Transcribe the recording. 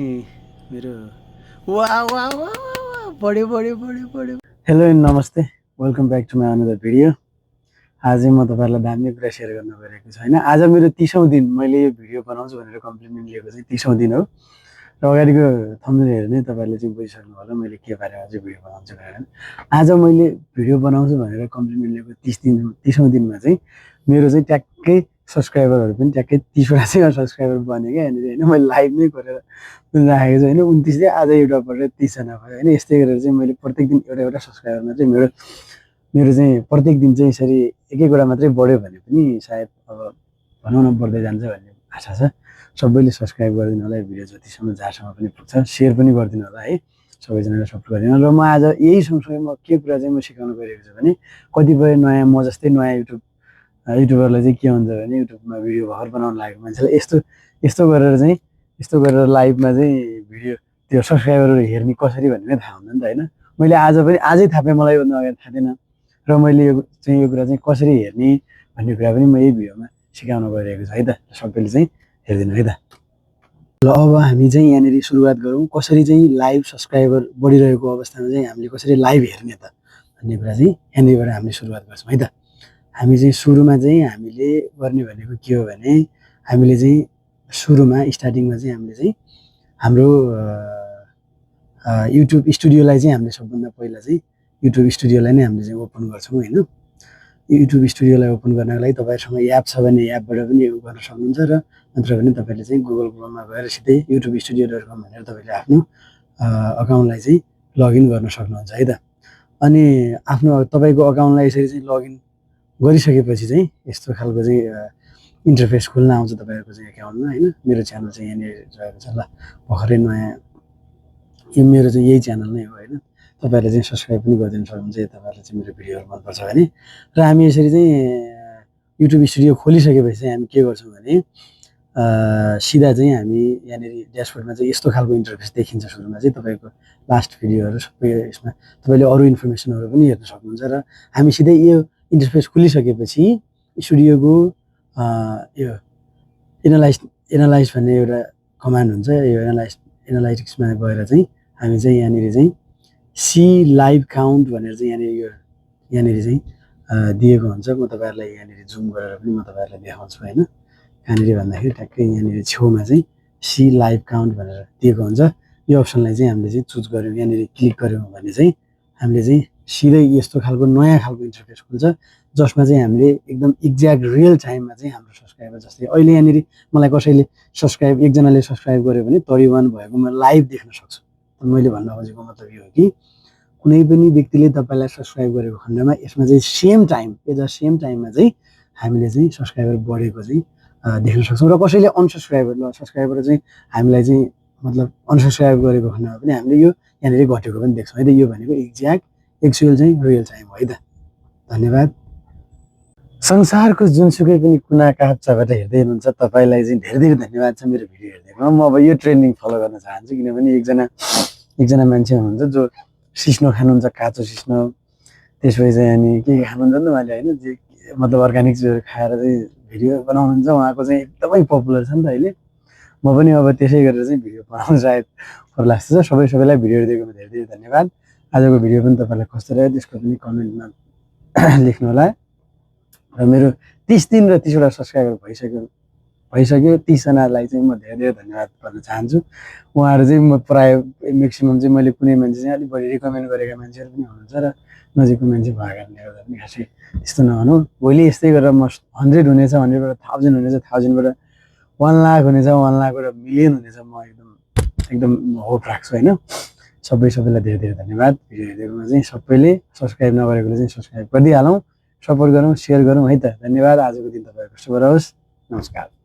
मेरो वाह वाह वाह वाह बढ्यो बढ्यो बढ्यो बढ्यो। हेलो एन्ड नमस्ते, welcome back to my another video. आज म तपाईँहरूलाई दामी कुरा सेयर गर्न गइरहेको छु होइन। आज मेरो 30औं दिन मैले यो भिडियो बनाउँछु भनेर कम्प्लिमेन्ट लिएको चाहिँ 30औं दिन हो। र अगाडिको थम्बनेल हेरेर नै तपाईँहरूले चाहिँ बुझिसक्नु होला मैले के बारेमा चाहिँ भिडियो बनाउँछु भनेर। आज मैले भिडियो बनाउँछु भनेर कम्प्लिमेन्ट लिएको 30औं दिनमा चाहिँ मेरो चाहिँ ट्याक्कै सब्सक्राइबरहरू पनि ट्याक्कै 30वटा चाहिँ सब्सक्राइबर बन्यो क्या यहाँनिर होइन। मैले लाइभ नै गरेर राखेको छु होइन। 29 चाहिँ आज एउटा परेर 30जना भयो होइन। यस्तै गरेर चाहिँ मैले प्रत्येक दिन एउटा एउटा सब्सक्राइबरमा चाहिँ मेरो चाहिँ प्रत्येक दिन चाहिँ यसरी एक एकवटा मात्रै बढ्यो भने पनि सायद अब भनौँ न बढ्दै जान्छ भन्ने आशा छ। सबैले सब्सक्राइब गरिदिनु होला, भिडियो जतिसम्म जहाँसम्म पनि पुग्छ सेयर पनि गरिदिनु होला है, सबैजनाले सपोर्ट गरिदिनु। र म आज यही सँगसँगै म के कुरा चाहिँ म सिकाउनु गइरहेको छु भने कतिपय नयाँ म जस्तै नयाँ युट्युबरलाई चाहिँ के हुन्छ भने युट्युबमा भिडियो भर बनाउनु लागेको मान्छेलाई यस्तो गरेर लाइभमा चाहिँ भिडियो त्यो सब्सक्राइबरहरू हेर्ने कसरी भन्ने थाहा हुँदैन नि त होइन। मैले आजै थाहा पाएँ, मलाई योभन्दा अगाडि थाहा थिएन। र मैले यो कुरा चाहिँ कसरी हेर्ने भन्ने कुरा पनि म यही भिडियोमा सिकाउन गइरहेको छु है त। सबैले चाहिँ हेरिदिनु है त। ल अब हामी चाहिँ यहाँनिर सुरुवात गरौँ, कसरी चाहिँ लाइभ सब्सक्राइबर बढिरहेको अवस्थामा चाहिँ हामीले कसरी लाइभ हेर्ने त भन्ने कुरा चाहिँ यहाँनिरबाट हामीले सुरुवात गर्छौँ है त। हामी चाहिँ सुरुमा चाहिँ हामीले गर्ने भनेको के हो भने हामीले चाहिँ सुरुमा स्टार्टिङमा चाहिँ हामीले चाहिँ हाम्रो युट्युब स्टुडियोलाई चाहिँ हामीले सबभन्दा पहिला चाहिँ युट्युब स्टुडियोलाई नै हामीले चाहिँ ओपन गर्छौँ होइन। युट्युब स्टुडियोलाई ओपन गर्नको लागि तपाईँहरूसँग एप छ भने एपबाट पनि गर्न सक्नुहुन्छ, र नत्र भने तपाईँले चाहिँ गुगल क्रोममा गएर सिधै youtube.studio.com भनेर तपाईँले आफ्नो अकाउन्टलाई चाहिँ लगइन गर्न सक्नुहुन्छ है त। अनि आफ्नो तपाईँको अकाउन्टलाई यसरी चाहिँ लगइन गरिसकेपछि चाहिँ यस्तो खालको चाहिँ इन्टरफेस खुल्न आउँछ तपाईँहरूको चाहिँ एकाउन्टमा होइन। मेरो च्यानल चाहिँ यहाँनिर रहेको छ ल, भर्खरै नयाँ यो मेरो चाहिँ यही च्यानल नै हो होइन। तपाईँहरूले चाहिँ सब्सक्राइब पनि गरिदिनु सक्नुहुन्छ तपाईँहरूलाई चाहिँ मेरो भिडियोहरू मनपर्छ भने। र हामी यसरी चाहिँ युट्युब स्टुडियो खोलिसकेपछि चाहिँ हामी के गर्छौँ भने सिधा चाहिँ हामी यहाँनिर ड्यासबोर्डमा चाहिँ यस्तो खालको इन्टरफेस देखिन्छ। सुरुमा चाहिँ तपाईँको लास्ट भिडियोहरू सबै यसमा तपाईँले अरू इन्फर्मेसनहरू पनि हेर्न सक्नुहुन्छ। र हामी सिधै यो इन्टरफेस खुलिसकेपछि स्टुडियोको यो एनालाइज भन्ने एउटा कमान्ड हुन्छ। यो एनालाइटिक्समा गएर चाहिँ हामी चाहिँ यहाँनिर चाहिँ सी लाइभ काउन्ट भनेर चाहिँ यहाँनिर चाहिँ दिएको हुन्छ। म तपाईँहरूलाई यहाँनिर जुम गरेर पनि म तपाईँहरूलाई देखाउँछु होइन। कहाँनिर भन्दाखेरि ट्याक्कै यहाँनिर छेउमा चाहिँ सी लाइभ काउन्ट भनेर दिएको हुन्छ। यो अप्सनलाई चाहिँ हामीले चाहिँ चुज गऱ्यौँ, यहाँनिर क्लिक गऱ्यौँ भने चाहिँ हामीले चाहिँ सिधै यस्तो खालको नयाँ खालको इन्टरफेस खुल्छ, जसमा चाहिँ हामीले एकदम एक्ज्याक्ट रियल टाइममा चाहिँ हाम्रो सब्सक्राइबर जस्तै अहिले यहाँनिर मलाई कसैले एकजनाले सब्सक्राइब गर्यो भने 31 भएको म लाइभ देख्न सक्छु। मैले भन्न खोजेको मतलब यो हो कि कुनै पनि व्यक्तिले तपाईँलाई सब्सक्राइब गरेको खण्डमा यसमा चाहिँ सेम टाइममा चाहिँ हामीले चाहिँ सब्सक्राइबर बढेको चाहिँ देख्न सक्छौँ। र कसैले सब्सक्राइबर चाहिँ हामीलाई चाहिँ मतलब अनसब्सक्राइब गरेको खण्डमा पनि हामीले यो यहाँनिर घटेको पनि देख्छौँ है त। यो भनेको एक्चुअल चाहिँ रियल टाइम हो है त। धन्यवाद। संसारको जुनसुकै पनि कुना काप्चाबाट हेर्दै हुनुहुन्छ तपाईँलाई चाहिँ धेरै धेरै धन्यवाद छ मेरो भिडियो हेरिदिनुमा। म अब यो ट्रेन्डिङ फलो गर्न चाहन्छु, किनभने एकजना मान्छे हुनुहुन्छ जो सिस्नो खानुहुन्छ, काँचो सिस्नो, त्यसपछि चाहिँ अनि के खानुहुन्छ नि त उहाँले होइन, जे मतलब अर्ग्यानिक चिजहरू खाएर चाहिँ भिडियो बनाउनुहुन्छ। उहाँको चाहिँ एकदमै पपुलर छ नि त अहिले। म पनि अब त्यसै गरेर चाहिँ भिडियो बनाउनु सायद पर्ला जस्तो छ। सबैलाई भिडियो हेरिदिएकोमा धेरै धेरै धन्यवाद। आजको भिडियो पनि तपाईँलाई कस्तो रह्यो त्यसको पनि कमेन्टमा लेख्नु होला। र मेरो 30 दिन र 30वटा सब्सक्राइबर भइसक्यो। 30जनालाई चाहिँ म धेरै धेरै धन्यवाद गर्न चाहन्छु। उहाँहरू चाहिँ म प्रायः म्याक्सिमम् चाहिँ मैले कुनै मान्छे चाहिँ अलिक बढी रिकमेन्ड गरेका मान्छेहरू पनि हुनुहुन्छ र नजिकको मान्छे भएको कारणले गर्दा पनि खासै त्यस्तो नभनौँ। भोलि यस्तै गरेर म 100 हुनेछ, 100बाट 1000 हुनेछ, 1000बाट 1 लाख हुनेछ, 1 लाखबाट मिलियन हुनेछ, म एकदम होप राख्छु होइन। सबैलाई धेरै धेरै धन्यवाद। भिडियो हेरेकोमा चाहिँ सबैले सब्सक्राइब नगरेकोले चाहिँ सब्सक्राइब गरिदिइहालौँ, सपोर्ट गरौँ, सेयर गरौँ है त। धन्यवाद। आजको दिन तपाईँहरूको शुभ रहोस्। नमस्कार।